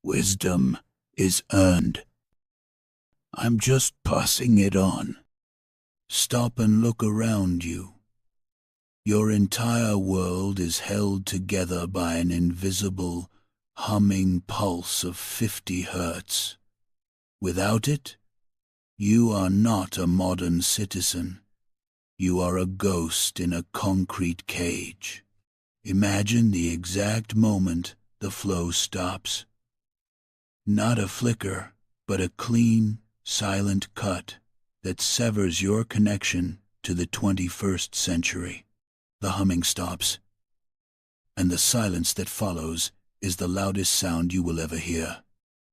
Wisdom is earned. I'm just passing it on. Stop and look around you. Your entire world is held together by an invisible, humming pulse of 50 hertz. Without it, you are not a modern citizen. You are a ghost in a concrete cage. Imagine the exact moment the flow stops. Not a flicker, but a clean, silent cut that severs your connection to the 21st century. The humming stops, and the silence that follows is the loudest sound you will ever hear.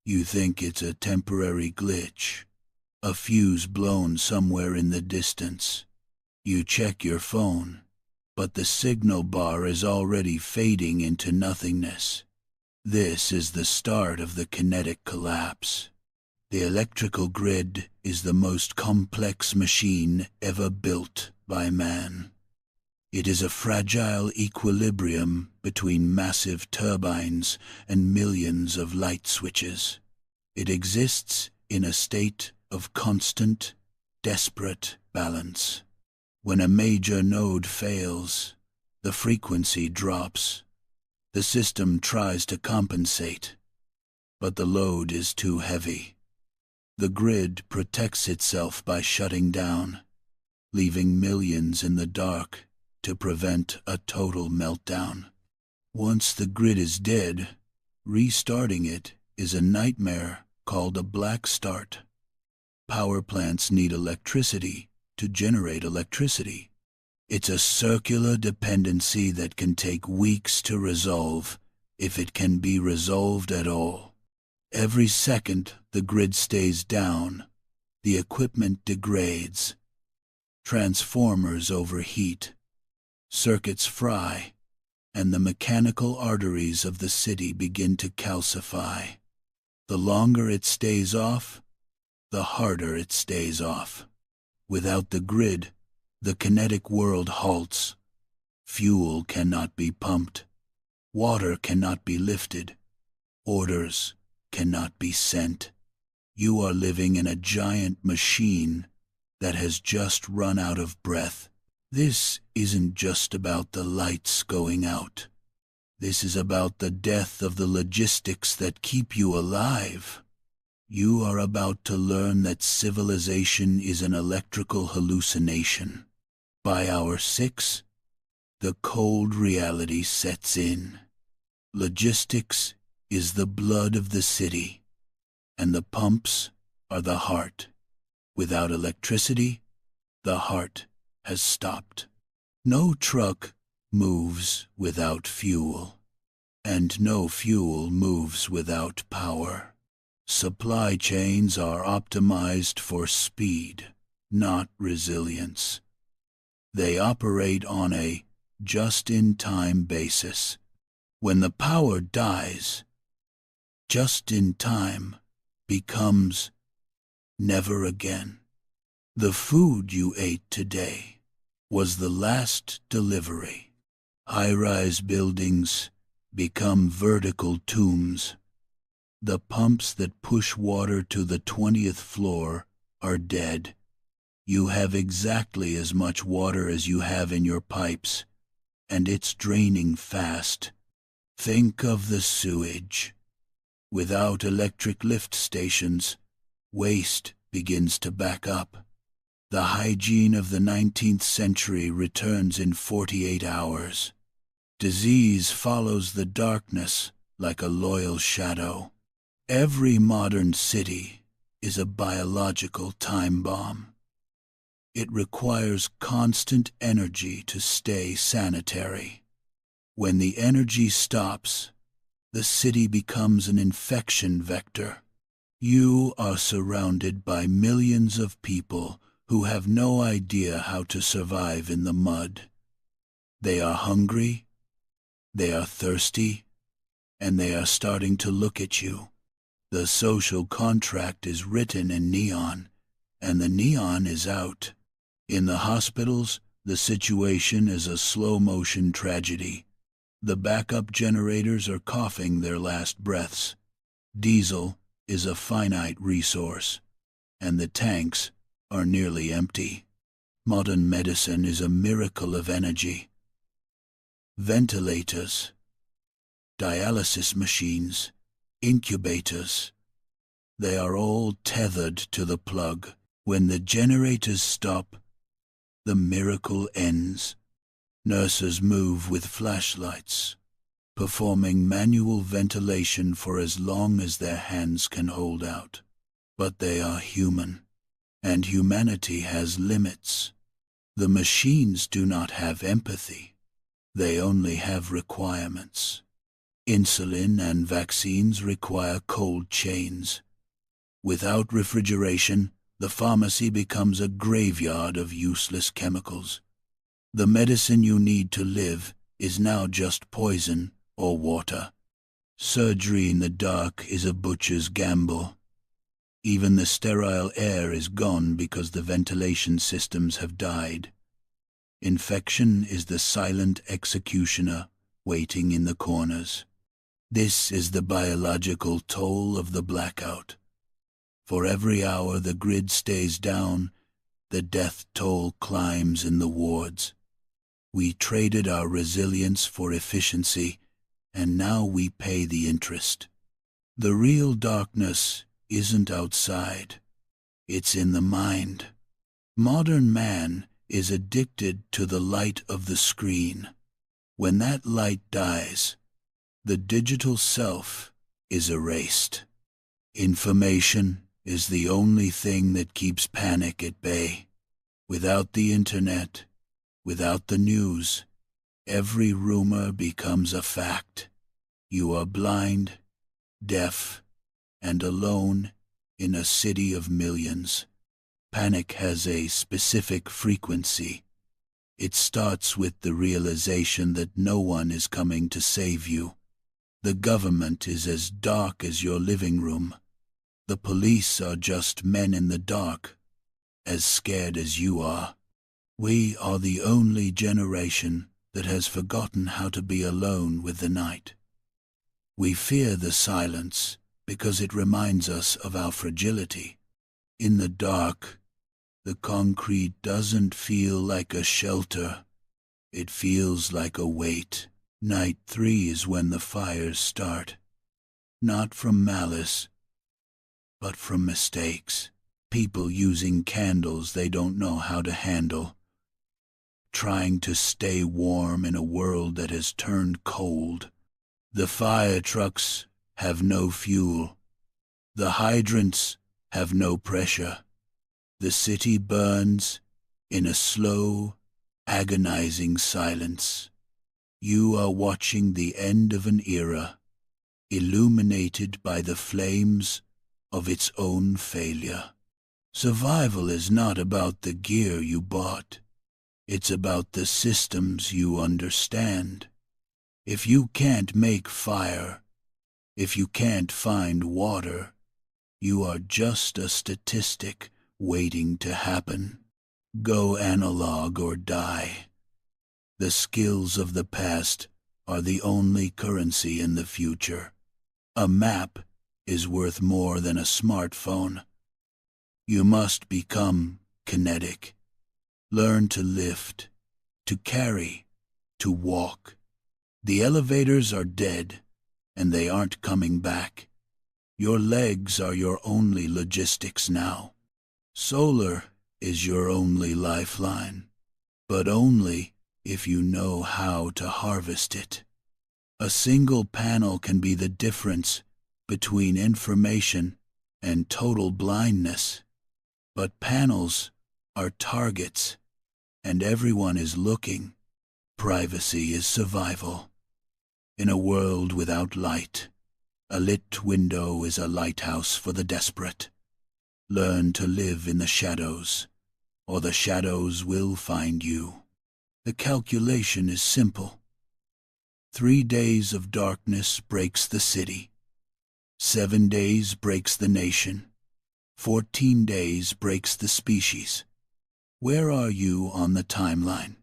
You think it's a temporary glitch, a fuse blown somewhere in the distance. You check your phone, but the signal bar is already fading into nothingness. This is the start of the kinetic collapse. The electrical grid is the most complex machine ever built by man. It is a fragile equilibrium between massive turbines and millions of light switches. It exists in a state of constant, desperate balance. When a major node fails, the frequency drops. The system tries to compensate, but the load is too heavy. The grid protects itself by shutting down, leaving millions in the dark to prevent a total meltdown. Once the grid is dead, restarting it is a nightmare called a black start. Power plants need electricity to generate electricity. It's a circular dependency that can take weeks to resolve, if it can be resolved at all. Every second the grid stays down, the equipment degrades. Transformers overheat, circuits fry, and the mechanical arteries of the city begin to calcify. The longer it stays off, the harder it stays off. Without the grid, the kinetic world halts. Fuel cannot be pumped. Water cannot be lifted. Orders cannot be sent. You are living in a giant machine that has just run out of breath. This isn't just about the lights going out. This is about the death of the logistics that keep you alive. You are about to learn that civilization is an electrical hallucination. By hour 6, the cold reality sets in. Logistics is the blood of the city, and the pumps are the heart. Without electricity, the heart has stopped. No truck moves without fuel, and no fuel moves without power. Supply chains are optimized for speed, not resilience. They operate on a just-in-time basis. When the power dies, just-in-time becomes never again. The food you ate today was the last delivery. High-rise buildings become vertical tombs. The pumps that push water to the 20th floor are dead. You have exactly as much water as you have in your pipes, and it's draining fast. Think of the sewage. Without electric lift stations, waste begins to back up. The hygiene of the 19th century returns in 48 hours. Disease follows the darkness like a loyal shadow. Every modern city is a biological time bomb. It requires constant energy to stay sanitary. When the energy stops, the city becomes an infection vector. You are surrounded by millions of people who have no idea how to survive in the mud. They are hungry, they are thirsty, and they are starting to look at you. The social contract is written in neon, and the neon is out. In the hospitals, the situation is a slow-motion tragedy. The backup generators are coughing their last breaths. Diesel is a finite resource, and the tanks are nearly empty. Modern medicine is a miracle of energy. Ventilators, dialysis machines, incubators, they are all tethered to the plug. When the generators stop, the miracle ends. Nurses move with flashlights, performing manual ventilation for as long as their hands can hold out. But they are human, and humanity has limits. The machines do not have empathy. They only have requirements. Insulin and vaccines require cold chains. Without refrigeration, the pharmacy becomes a graveyard of useless chemicals. The medicine you need to live is now just poison or water. Surgery in the dark is a butcher's gamble. Even the sterile air is gone because the ventilation systems have died. Infection is the silent executioner waiting in the corners. This is the biological toll of the blackout. For every hour the grid stays down, the death toll climbs in the wards. We traded our resilience for efficiency, and now we pay the interest. The real darkness isn't outside. It's in the mind. Modern man is addicted to the light of the screen. When that light dies, the digital self is erased. Information is the only thing that keeps panic at bay. Without the internet, without the news, every rumor becomes a fact. You are blind, deaf, and alone in a city of millions. Panic has a specific frequency. It starts with the realization that no one is coming to save you. The government is as dark as your living room. The police are just men in the dark, as scared as you are. We are the only generation that has forgotten how to be alone with the night. We fear the silence because it reminds us of our fragility. In the dark, the concrete doesn't feel like a shelter. It feels like a weight. Night 3 is when the fires start. Not from malice, but from mistakes. People using candles they don't know how to handle. Trying to stay warm in a world that has turned cold. The fire trucks have no fuel. The hydrants have no pressure. The city burns in a slow, agonizing silence. You are watching the end of an era, illuminated by the flames of its own failure. Survival is not about the gear you bought. It's about the systems you understand. If you can't make fire, if you can't find water, you are just a statistic waiting to happen. Go analog or die. The skills of the past are the only currency in the future. A map is worth more than a smartphone. You must become kinetic. Learn to lift, to carry, to walk. The elevators are dead, and they aren't coming back. Your legs are your only logistics now. Solar is your only lifeline, but only if you know how to harvest it. A single panel can be the difference between information and total blindness. But panels are targets, and everyone is looking. Privacy is survival. In a world without light, a lit window is a lighthouse for the desperate. Learn to live in the shadows, or the shadows will find you. The calculation is simple. 3 days of darkness breaks the city. 7 days breaks the nation. 14 days breaks the species. Where are you on the timeline?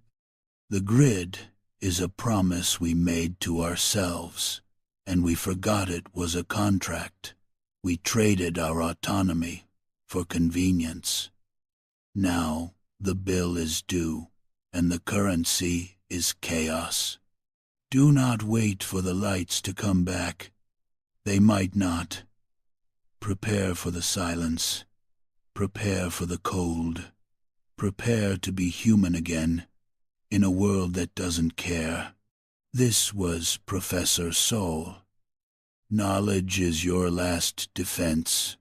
The grid is a promise we made to ourselves, and we forgot it was a contract. We traded our autonomy for convenience. Now the bill is due, and the currency is chaos. Do not wait for the lights to come back. They might not. Prepare for the silence. Prepare for the cold. Prepare to be human again, in a world that doesn't care. This was Professor Soul. Knowledge is your last defense.